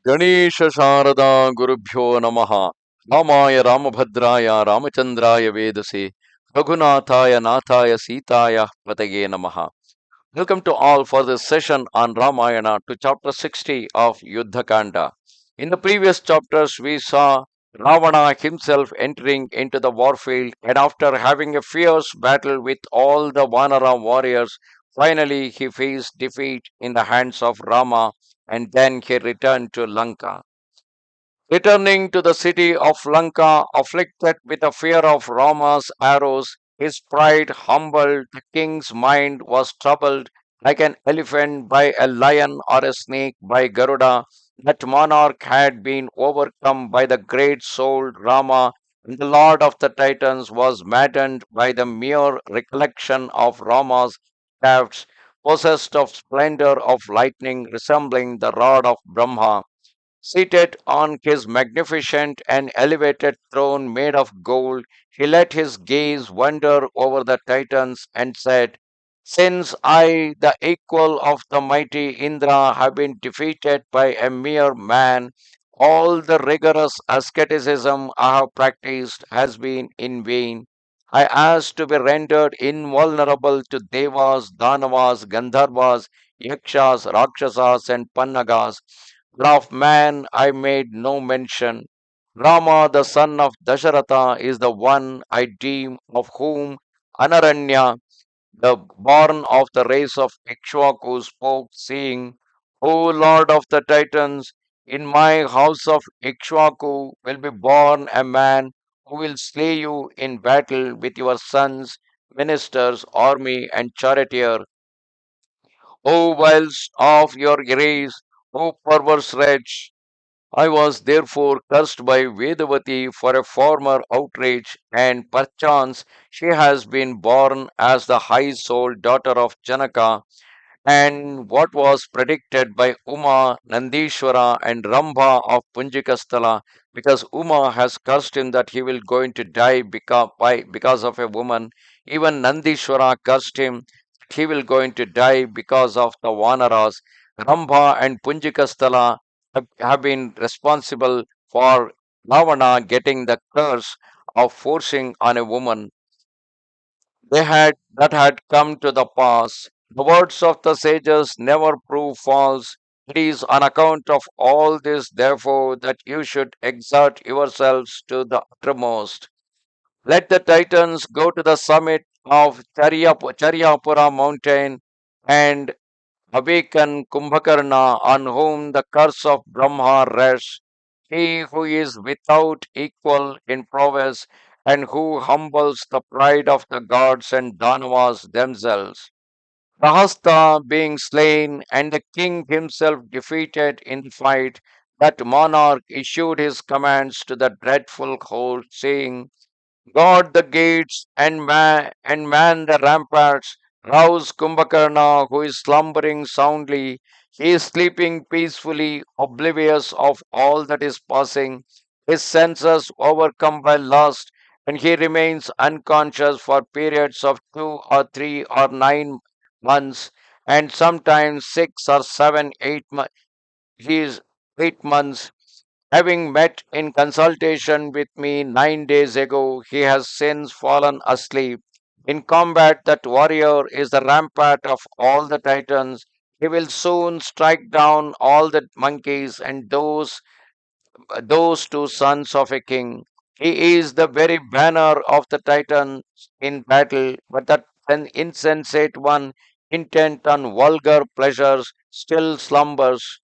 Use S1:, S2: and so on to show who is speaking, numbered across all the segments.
S1: Ganesha Sharada Gurubhyo Namaha Ramaya Ramabhadraya Ramachandraya Vedase Raghunathaya Nathaya Sitaya Patage Namaha. Welcome to all for this session on Ramayana to chapter 60 of Yuddha Kanda. In the previous chapters, we saw Ravana himself entering into the warfield, and after having a fierce battle with all the Vanara warriors, finally he faced defeat in the hands of Rama, and then he returned to Lanka. Returning to the city of Lanka, afflicted with the fear of Rama's arrows, his pride humbled, the king's mind was troubled like an elephant by a lion or a snake by Garuda. That monarch had been overcome by the great souled Rama, and the lord of the Titans was maddened by the mere recollection of Rama's shafts, possessed of splendor of lightning resembling the rod of Brahma. Seated on his magnificent and elevated throne made of gold, he let his gaze wander over the Titans and said, "Since I, the equal of the mighty Indra, have been defeated by a mere man, all the rigorous asceticism I have practiced has been in vain. I asked to be rendered invulnerable to Devas, Danavas, Gandharvas, Yakshas, Rakshasas, and Pannagas, but of man I made no mention. Rama, the son of Dasharatha, is the one I deem of whom Anaranya, the born of the race of Ikshvaku, spoke, saying, O Lord of the Titans, in my house of Ikshvaku will be born a man who will slay you in battle with your sons, ministers, army, and charioteer. O whilst of your race, O perverse wretch! I was therefore cursed by Vedavati for a former outrage, and perchance she has been born as the high souled daughter of Janaka, and what was predicted by Uma, Nandishwara, and Rambha of Punjikasthala, because Uma has cursed him that he will going to die because of a woman. Even Nandishwara cursed him that he will going to die because of the Vanaras. Rambha and Punjikasthala have been responsible for Ravana getting the curse of forcing on a woman that had come to the pass. The words of the sages never prove false. It is on account of all this, therefore, that you should exert yourselves to the uttermost. Let the Titans go to the summit of Charyapura mountain and awaken Kumbhakarna, on whom the curse of Brahma rests, he who is without equal in prowess, and who humbles the pride of the gods and Danavas themselves. Rahasta being slain, and the king himself defeated in the fight, that monarch issued his commands to the dreadful host, saying, Guard the gates and man the ramparts. Rouse Kumbhakarna, who is slumbering soundly. He is sleeping peacefully, oblivious of all that is passing. His senses overcome by lust, and he remains unconscious for periods of 2 or 3 or 9 months, and sometimes 6 or 7, 8 months. He is 8 months. Having met in consultation with me 9 days ago, he has since fallen asleep. In combat, that warrior is the rampart of all the Titans. He will soon strike down all the monkeys and those two sons of a king. He is the very banner of the Titans in battle, but that an insensate one, intent on vulgar pleasures, still slumbers.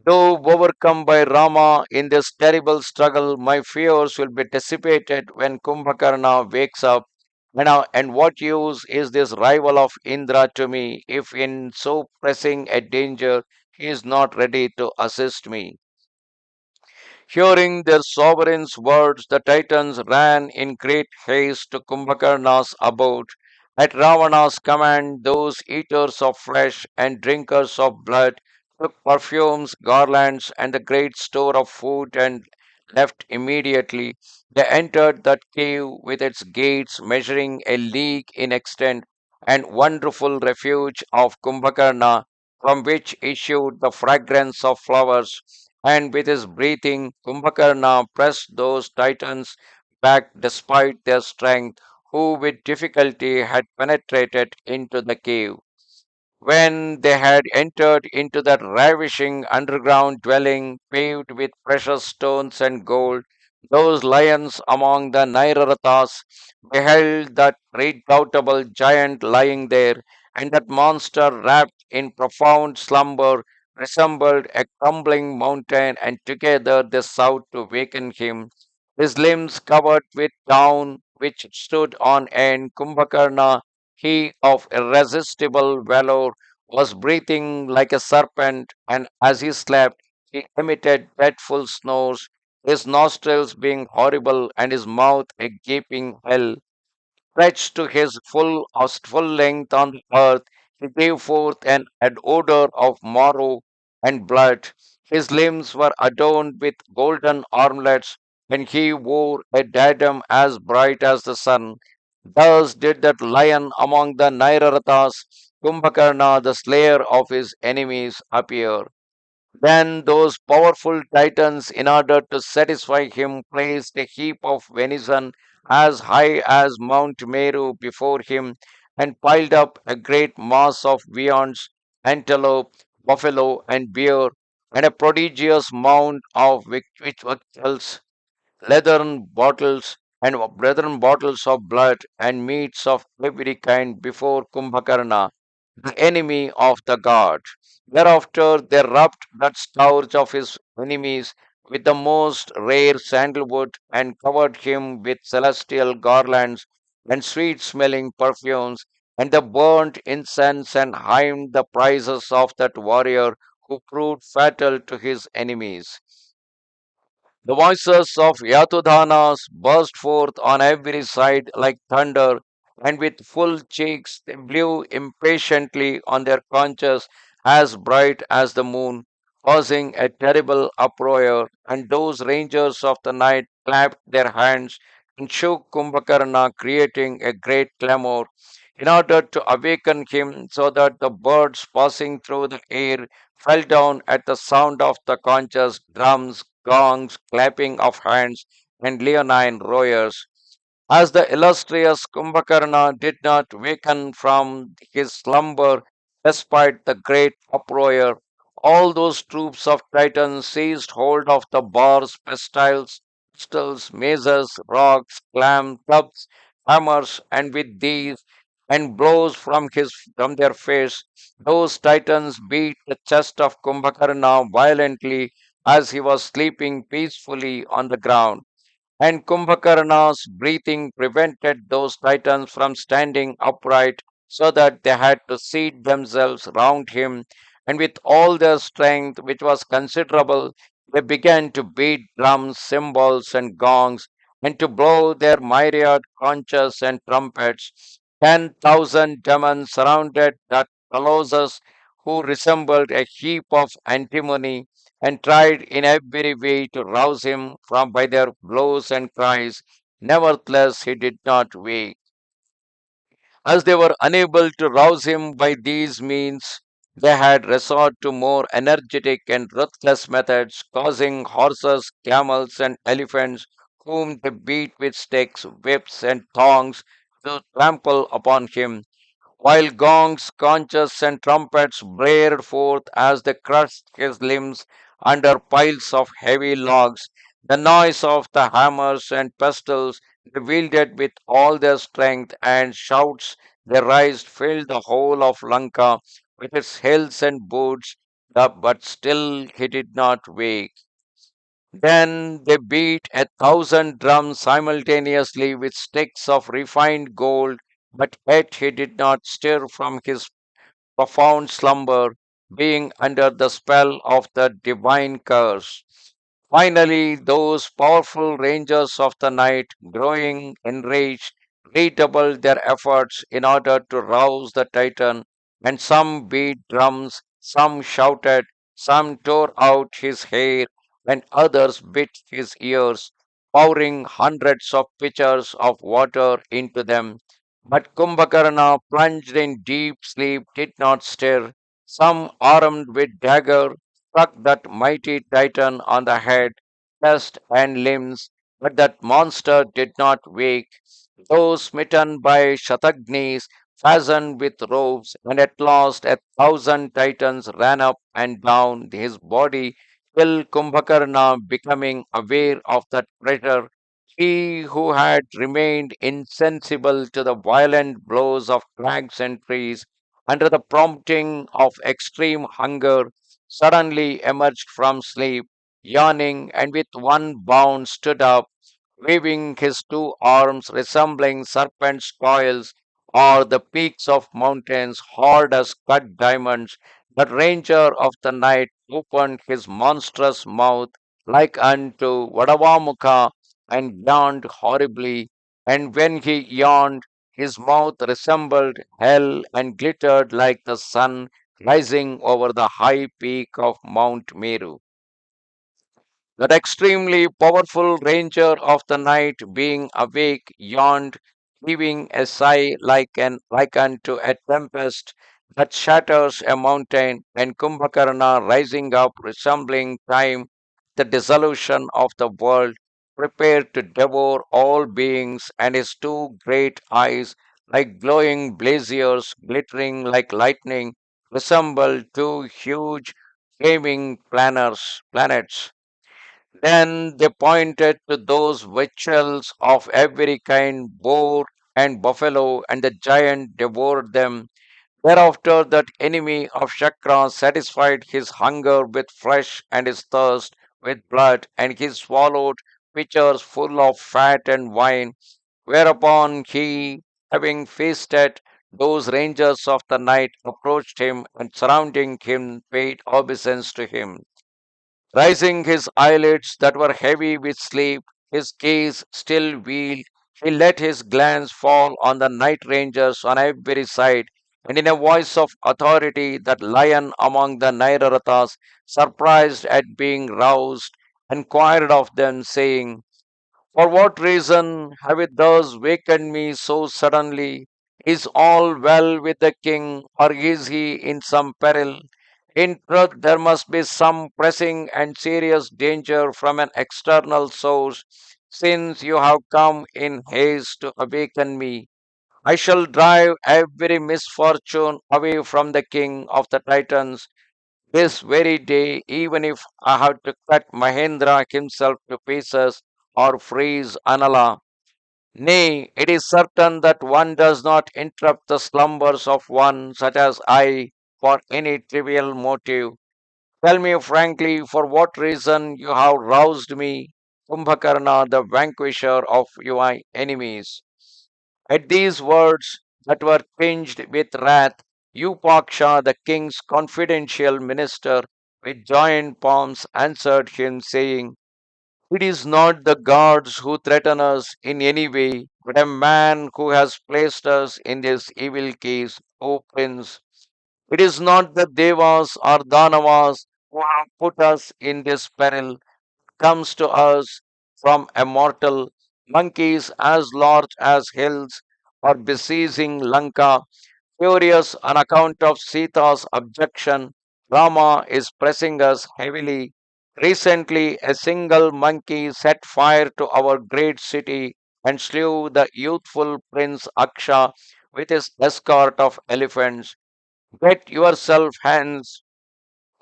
S1: Though overcome by Rama in this terrible struggle, my fears will be dissipated when Kumbhakarna wakes up. And what use is this rival of Indra to me if in so pressing a danger he is not ready to assist me? Hearing their sovereign's words, the Titans ran in great haste to Kumbhakarna's abode. At Ravana's command, those eaters of flesh and drinkers of blood took perfumes, garlands, and the great store of food and left immediately. They entered that cave with its gates measuring a league in extent and wonderful refuge of Kumbhakarna. from which issued the fragrance of flowers, and with his breathing, Kumbhakarna pressed those titans back despite their strength, who with difficulty had penetrated into the cave. When they had entered into that ravishing underground dwelling paved with precious stones and gold, those lions among the Nairarathas beheld that redoubtable giant lying there, and that monster wrapped in profound slumber resembled a crumbling mountain, and together they sought to waken him. His limbs covered with down, which stood on end, Kumbhakarna, he of irresistible valor, was breathing like a serpent, and as he slept, he emitted dreadful snores, his nostrils being horrible and his mouth a gaping hell. Stretched to his full length on the earth, he gave forth an odor of marrow and blood. His limbs were adorned with golden armlets, and he wore a diadem as bright as the sun. Thus did that lion among the Nairarathas, Kumbhakarna, the slayer of his enemies, appear. Then those powerful titans, in order to satisfy him, placed a heap of venison as high as Mount Meru before him, and piled up a great mass of viands, antelope, buffalo, and bear, and a prodigious mound of victuals, leathern bottles of blood, and meats of every kind before Kumbhakarna, the enemy of the god. Thereafter they rubbed that scourge of his enemies with the most rare sandalwood, and covered him with celestial garlands and sweet smelling perfumes, and they burnt incense and hymned the praises of that warrior who proved fatal to his enemies. The voices of Yatudhanas burst forth on every side like thunder, and with full cheeks they blew impatiently on their conches as bright as the moon, causing a terrible uproar. And those rangers of the night clapped their hands and shook Kumbhakarna, creating a great clamor in order to awaken him, so that the birds passing through the air fell down at the sound of the conchs, drums, gongs, clapping of hands, and leonine roars. As the illustrious Kumbhakarna did not waken from his slumber despite the great uproar, all those troops of Titans seized hold of the bars, pistols, maces, rocks, clubs, hammers, and with these and blows from their face, those Titans beat the chest of Kumbhakarna violently as he was sleeping peacefully on the ground, and Kumbhakarna's breathing prevented those titans from standing upright, so that they had to seat themselves round him, and with all their strength, which was considerable, they began to beat drums, cymbals, and gongs, and to blow their myriad conches and trumpets. 10,000 demons surrounded that colossus, who resembled a heap of antimony, and tried in every way to rouse him from by their blows and cries. Nevertheless, he did not wake. As they were unable to rouse him by these means, they had resort to more energetic and ruthless methods, causing horses, camels, and elephants, whom they beat with sticks, whips, and thongs, to trample upon him, while gongs, conches, and trumpets blared forth as they crushed his limbs under piles of heavy logs. The noise of the hammers and pestles they wielded with all their strength, and shouts they raised filled the whole of Lanka with its hills and woods, but still he did not wake. Then they beat 1,000 drums simultaneously with sticks of refined gold, but yet he did not stir from his profound slumber, being under the spell of the divine curse. Finally, those powerful rangers of the night, growing enraged, redoubled their efforts in order to rouse the Titan, and some beat drums, some shouted, some tore out his hair, and others bit his ears, pouring hundreds of pitchers of water into them. But Kumbhakarna, plunged in deep sleep, did not stir. Some armed with dagger struck that mighty titan on the head, chest, and limbs, but that monster did not wake. Those smitten by Shatagnis, fastened with ropes, and at last 1,000 titans ran up and down his body till Kumbhakarna, becoming aware of that pressure, he who had remained insensible to the violent blows of crags and trees, under the prompting of extreme hunger, suddenly emerged from sleep, yawning, and with one bound stood up, waving his two arms resembling serpents' coils, or the peaks of mountains hard as cut diamonds. The ranger of the night opened his monstrous mouth like unto Vadavamukha and yawned horribly, and when he yawned, his mouth resembled hell and glittered like the sun rising over the high peak of Mount Meru. That extremely powerful ranger of the night, being awake, yawned, heaving a sigh like unto a tempest that shatters a mountain, and Kumbhakarna rising up, resembling time, the dissolution of the world, prepared to devour all beings, and his two great eyes, like glowing braziers, glittering like lightning, resembled two huge flaming planets. Then they pointed to those vessels of every kind, boar and buffalo, and the giant devoured them. Thereafter, that enemy of Shakra satisfied his hunger with flesh and his thirst with blood, and he swallowed pitchers full of fat and wine. Whereupon he, having feasted, those rangers of the night approached him and surrounding him paid obeisance to him. Raising his eyelids that were heavy with sleep, his gaze still veiled, he let his glance fall on the night rangers on every side, and in a voice of authority, that lion among the Nairarathas, surprised at being roused, inquired of them, saying, for what reason have you thus wakened me so suddenly? Is all well with the king, or is he in some peril? In truth, there must be some pressing and serious danger from an external source, since you have come in haste to awaken me. I shall drive every misfortune away from the king of the Titans this very day, even if I have to cut Mahendra himself to pieces or freeze Anala. Nay, it is certain that one does not interrupt the slumbers of one such as I for any trivial motive. Tell me frankly for what reason you have roused me, Kumbhakarna, the vanquisher of your enemies. At these words that were tinged with wrath, Upaksha, the king's confidential minister, with joined palms answered him, saying, it is not the gods who threaten us in any way, but a man who has placed us in this evil case, O prince. It is not the devas or danavas who have put us in this peril, comes to us from a mortal, monkeys as large as hills are besieging Lanka. Furious on account of Sita's objection, Rama is pressing us heavily. Recently, a single monkey set fire to our great city and slew the youthful Prince Aksha with his escort of elephants. Get yourself hence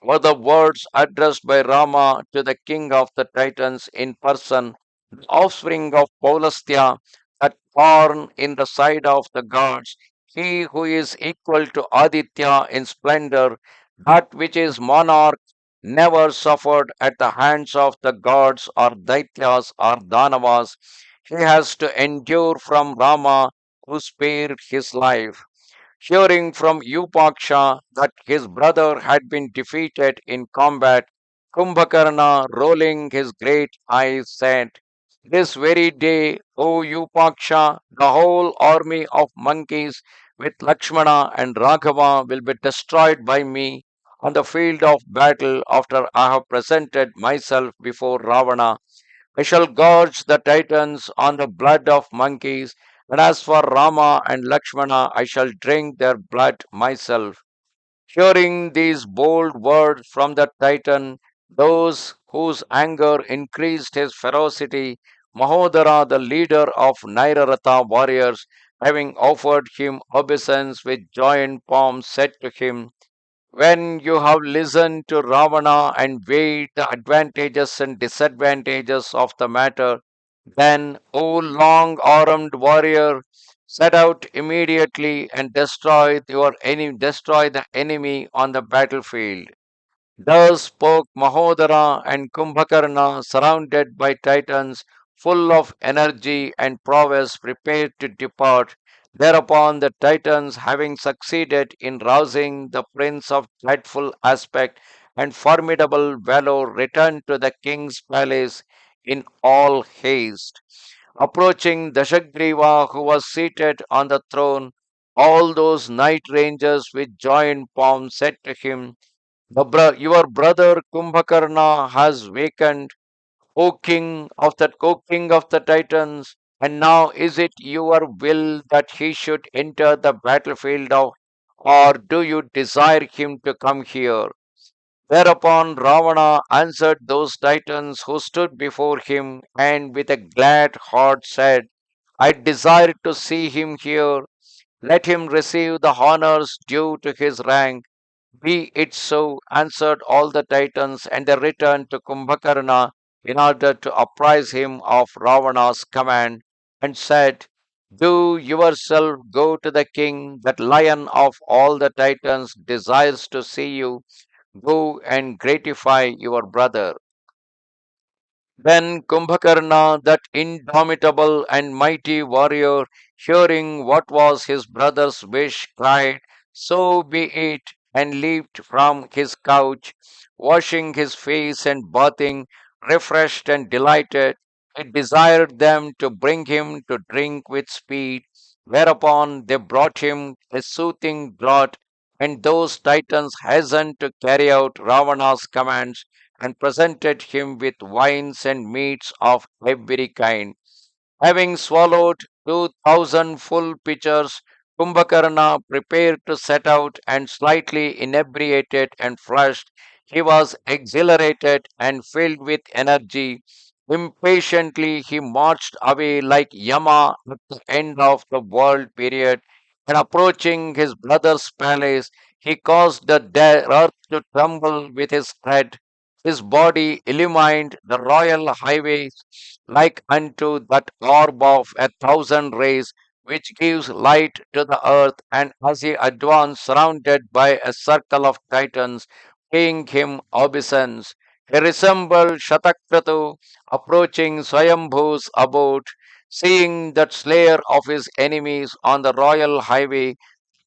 S1: were the words addressed by Rama to the king of the Titans in person, the offspring of Paulastya, that born in the side of the gods, he who is equal to Aditya in splendor, that which is monarch, never suffered at the hands of the gods or Daityas or Danavas. He has to endure from Rama, who spared his life. Hearing from Upaksha that his brother had been defeated in combat, Kumbhakarna, rolling his great eyes, said, this very day, O Upaksha, the whole army of monkeys with Lakshmana and Raghava will be destroyed by me on the field of battle after I have presented myself before Ravana. I shall gorge the Titans on the blood of monkeys, and as for Rama and Lakshmana, I shall drink their blood myself. Hearing these bold words from the Titan, those whose anger increased his ferocity, Mahodara, the leader of Nairaratha warriors, having offered him obeisance with joined palms, said to him, when you have listened to Ravana and weighed the advantages and disadvantages of the matter, then, O long armed warrior, set out immediately and destroy the enemy on the battlefield. Thus spoke Mahodara, and Kumbhakarna, surrounded by titans, full of energy and prowess, prepared to depart. Thereupon the titans, having succeeded in rousing the prince of dreadful aspect and formidable valor, returned to the king's palace in all haste. Approaching Dashagriva, who was seated on the throne, all those knight rangers with joined palms said to him, your brother Kumbhakarna has wakened, O king of the Titans, and now is it your will that he should enter the battlefield or do you desire him to come here? Thereupon Ravana answered those Titans who stood before him, and with a glad heart said, I desire to see him here. Let him receive the honors due to his rank. Be it so, answered all the Titans, and they returned to Kumbhakarna in order to apprise him of Ravana's command, and said, do yourself go to the king, that lion of all the Titans desires to see you. Go and gratify your brother. Then Kumbhakarna, that indomitable and mighty warrior, hearing what was his brother's wish, cried, so be it, and leaped from his couch, washing his face and bathing, refreshed and delighted. He desired them to bring him to drink with speed, whereupon they brought him a soothing draught, and those Titans hastened to carry out Ravana's commands and presented him with wines and meats of every kind. Having swallowed 2,000 full pitchers, Kumbhakarna prepared to set out, and slightly inebriated and flushed, he was exhilarated and filled with energy. Impatiently he marched away like Yama at the end of the world period, and approaching his brother's palace, he caused the earth to tremble with his tread. His body illumined the royal highways like unto that orb of a thousand rays which gives light to the earth, and as he advanced, surrounded by a circle of titans, paying him obeisance, he resembled Shatakratu approaching Swayambhu's abode, seeing that slayer of his enemies on the royal highway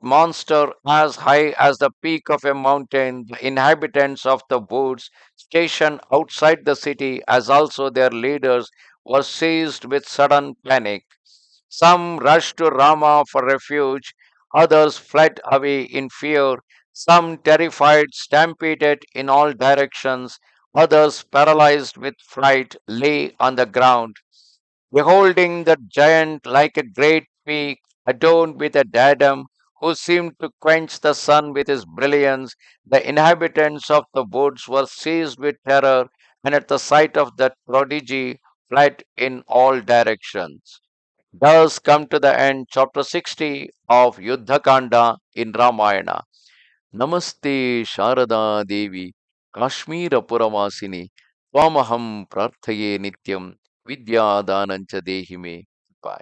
S1: monster as high as the peak of a mountain, the inhabitants of the woods stationed outside the city, as also their leaders, were seized with sudden panic. Some rushed to Rama for refuge, others fled away in fear, some terrified stampeded in all directions, others paralyzed with fright lay on the ground. Beholding the giant like a great peak adorned with a diadem, who seemed to quench the sun with his brilliance, the inhabitants of the woods were seized with terror, and at the sight of that prodigy fled in all directions. Thus come to the end chapter 60 of Yuddha Kanda in Ramayana. Namaste Sharada Devi Kashmira Puravasini Twamaham Prarthaye Nityam Vidya Danancha Dehime. Bye.